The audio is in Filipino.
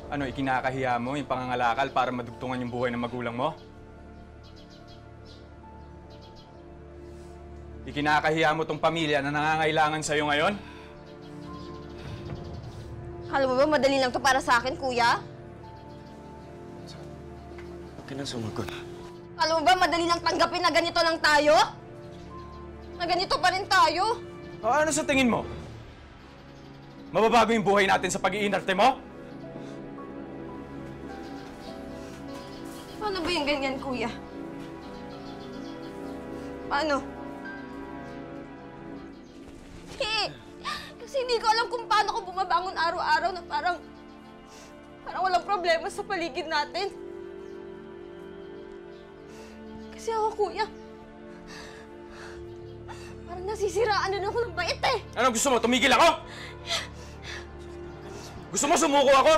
Ano, ikinakahiya mo yung pangangalakal para madugtungan yung buhay ng magulang mo? Ikinakahiya mo tong pamilya na nangangailangan sa'yo ngayon? Alam mo ba, madali lang to para sa akin, kuya? Huwag ka nang sumagot. Alam mo ba, madali lang tanggapin na ganito lang tayo? Na ganito pa rin tayo? O ano sa tingin mo? Mababago yung buhay natin sa pag-iinarte mo? Paano ba yung ganyan, kuya? Paano? Kasi hindi ko alam kung paano ko bumabangon araw-araw na parang walang problema sa paligid natin. Kasi ako, kuya, parang nasisiraan din ako ng bait eh. Ano gusto mo? Tumigil ako? Gusto mo sumuko ako?